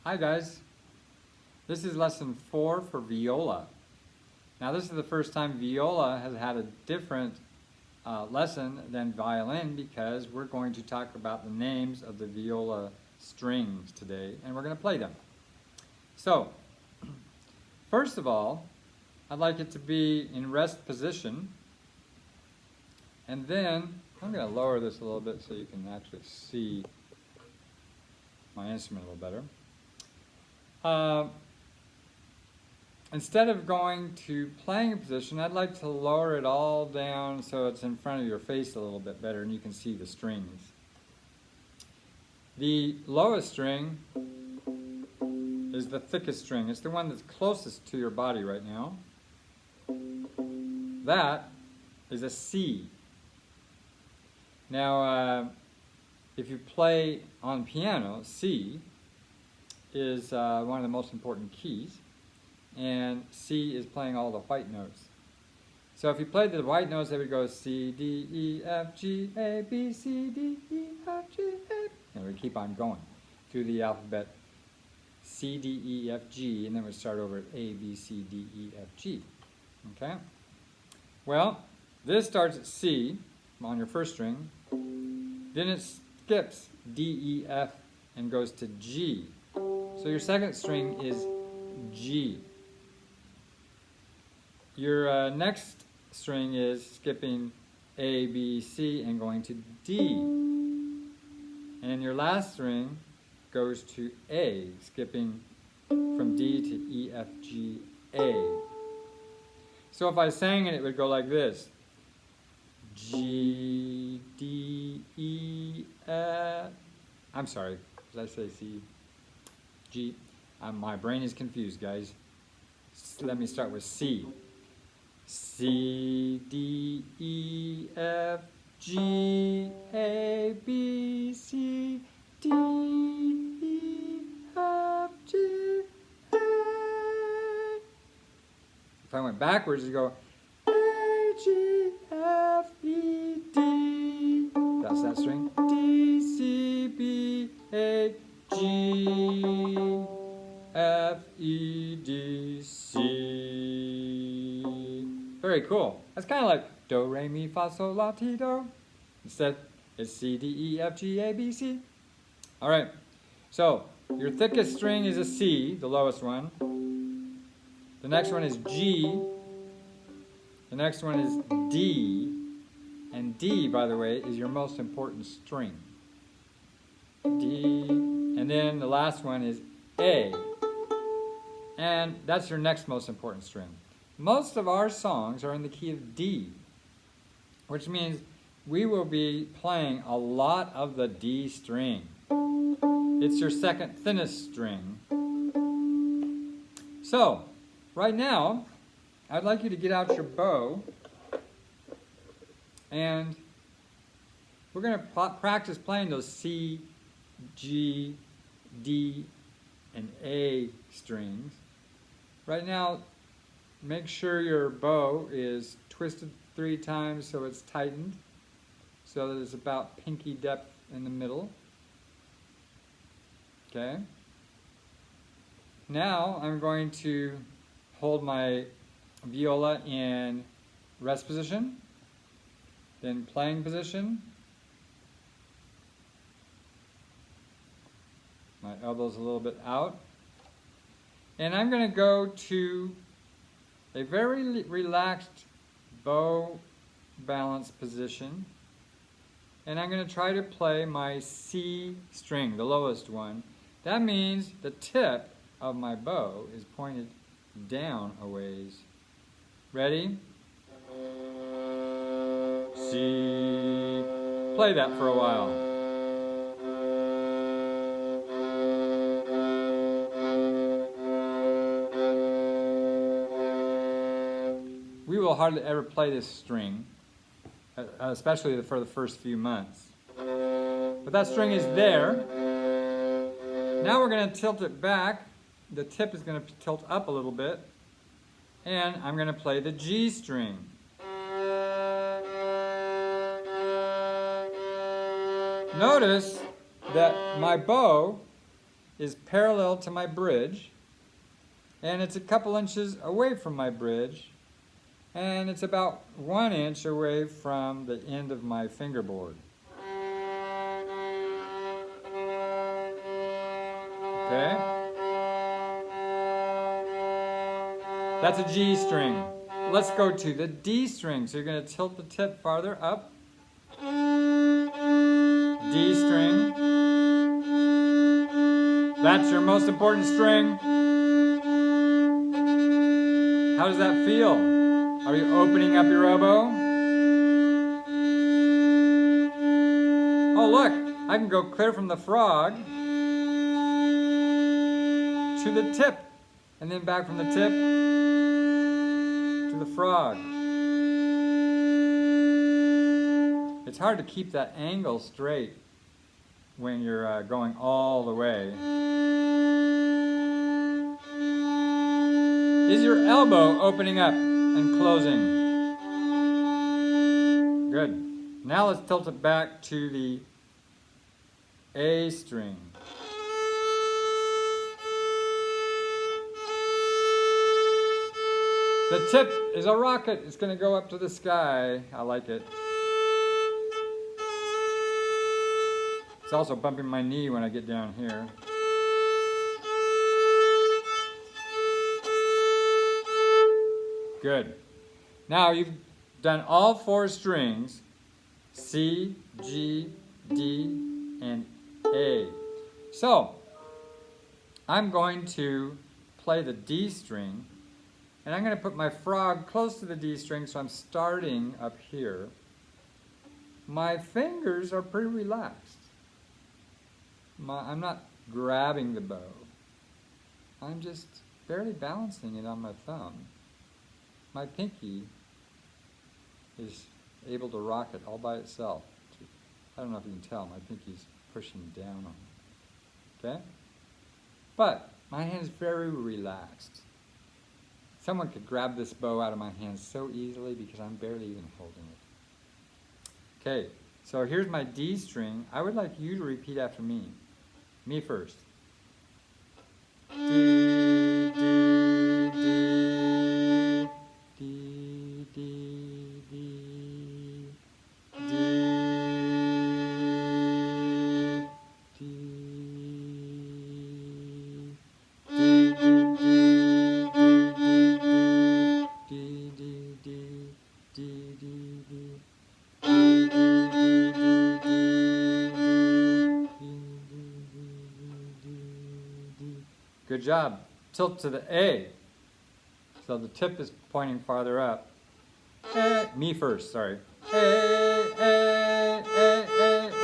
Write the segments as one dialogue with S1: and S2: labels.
S1: Hi guys, this is lesson 4 for viola. Now this is the first time viola has had a different lesson than violin because we're going to talk about the names of the viola strings today and we're going to play them. So, first of all, I'd like it to be in rest position, and then I'm going to lower this a little bit so you can actually see my instrument a little better. Instead of going to playing position, I'd like to lower it all down so it's in front of your face a little bit better and you can see the strings. The lowest string is the thickest string. It's the one that's closest to your body right now. That is a C. Now, if you play on piano, C is one of the most important keys, and C is playing all the white notes. So if you played the white notes, they would go C, D, E, F, G, A, B, C, D, E, F, G, A, and we keep on going through the alphabet C, D, E, F, G, and then we start over at A, B, C, D, E, F, G. Okay? Well, this starts at C on your first string, then it skips D, E, F, and goes to G. So your second string is G. Your next string is skipping A, B, C, and going to D. And your last string goes to A, skipping from D to E, F, G, A. So if I sang it, it would go like this. G, D, E, F. I'm sorry, did I say C? G. My brain is confused, guys. Let me start with C. C, D, E, F, G, A, B, C, D, E, F, G, A. If I went backwards, you go A, G, F, E, D. That's that string. D, C, B, A, G, F, E, D, C. Very cool. That's kind of like do, re, mi, fa, sol, la, ti, do. Instead, it's C, D, E, F, G, A, B, C. All right. So your thickest string is a C, the lowest one. The next one is G. The next one is D. And D, by the way, is your most important string. D. And then the last one is A. And that's your next most important string. Most of our songs are in the key of D, which means we will be playing a lot of the D string. It's your second thinnest string. So, right now, I'd like you to get out your bow, and we're going to practice playing those C, G, D, and A strings. Right now, make sure your bow is twisted 3 times so it's tightened, so that it's about pinky depth in the middle. Okay? Now I'm going to hold my viola in rest position, then playing position. My elbow's a little bit out. And I'm going to go to a very relaxed bow balance position. And I'm going to try to play my C string, the lowest one. That means the tip of my bow is pointed down a ways. Ready? C. Play that for a while. We will hardly ever play this string, especially for the first few months. But that string is there. Now we're going to tilt it back. The tip is going to tilt up a little bit. And I'm going to play the G string. Notice that my bow is parallel to my bridge, and it's a couple inches away from my bridge, and it's about 1 inch away from the end of my fingerboard. Okay? That's a G string. Let's go to the D string. So you're going to tilt the tip farther up. D string. That's your most important string. How does that feel? Are you opening up your oboe? Oh look, I can go clear from the frog to the tip, and then back from the tip to the frog. It's hard to keep that angle straight when you're going all the way. Is your elbow opening up and closing? Good. Now let's tilt it back to the A string. The tip is a rocket. It's going to go up to the sky. I like it. It's also bumping my knee when I get down here. Good. Now you've done all 4 strings, C, G, D, and A. So, I'm going to play the D string, and I'm going to put my frog close to the D string, so I'm starting up here. My fingers are pretty relaxed. I'm not grabbing the bow. I'm just barely balancing it on my thumb. My pinky is able to rock it all by itself. I don't know if you can tell, my pinky's pushing down on it. Okay? But my hand is very relaxed. Someone could grab this bow out of my hand so easily because I'm barely even holding it. Okay, so here's my D string. I would like you to repeat after me. Me first. D, D, D, D, D, D, D, Good job. Tilt to the A. So the tip is pointing farther up. A, me first, sorry. A, A, A, A, A,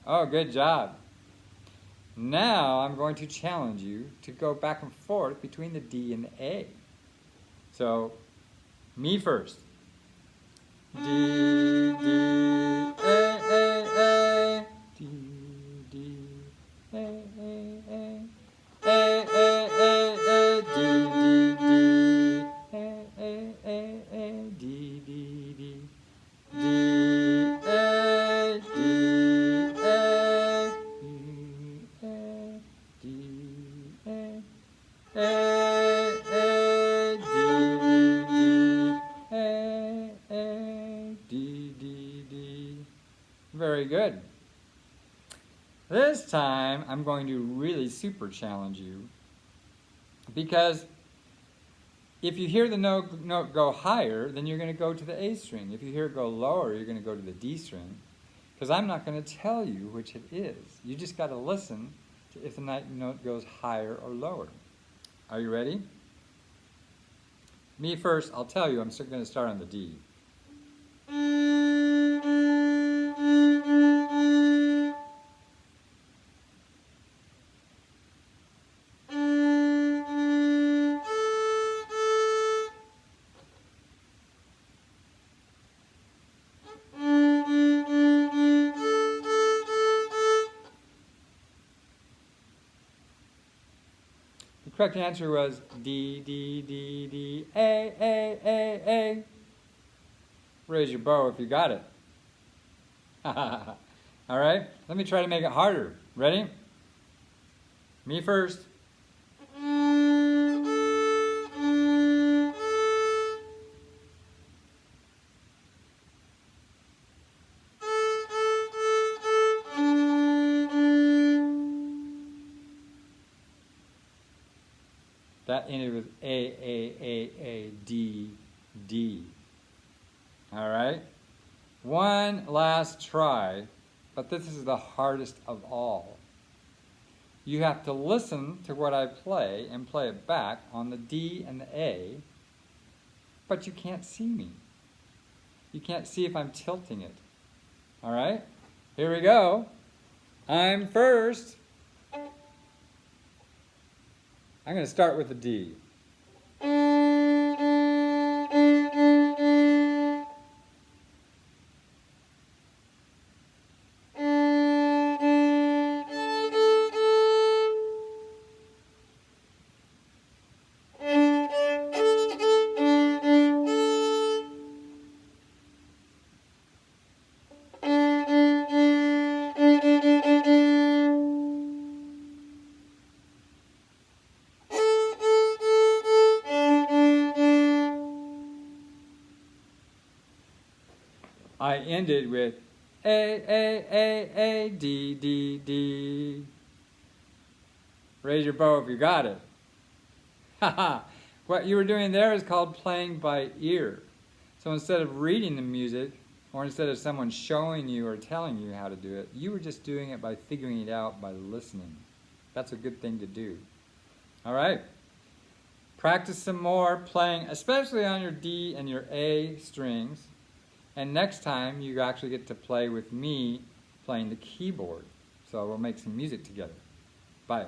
S1: Oh, good job. Now I'm going to challenge you to go back and forth between the D and the A. So, me first. D, D, A, A, D, D, A, A, A, A, D, D, D, A, A, D, D, D, D, A, D. Very good. This time I'm going to really super challenge you, because if you hear the note go higher, then you're going to go to the A string. If you hear it go lower, you're going to go to the D string, because I'm not going to tell you which it is. You just got to listen to if the note goes higher or lower. Are you ready? Me first, I'll tell you, I'm going to start on the D. Correct answer was D, D, D, D, A, A, A, A. Raise your bow if you got it. All right, let me try to make it harder. Ready? Me first. That ended with A, D, D. All right? One last try, but this is the hardest of all. You have to listen to what I play and play it back on the D and the A, but you can't see me. You can't see if I'm tilting it. All right? Here we go. I'm first. I'm going to start with the D. I ended with A, D, D, D. Raise your bow if you got it. Haha. What you were doing there is called playing by ear. So instead of reading the music, or instead of someone showing you or telling you how to do it, you were just doing it by figuring it out by listening. That's a good thing to do. All right. Practice some more playing, especially on your D and your A strings. And next time, you actually get to play with me playing the keyboard. So we'll make some music together. Bye.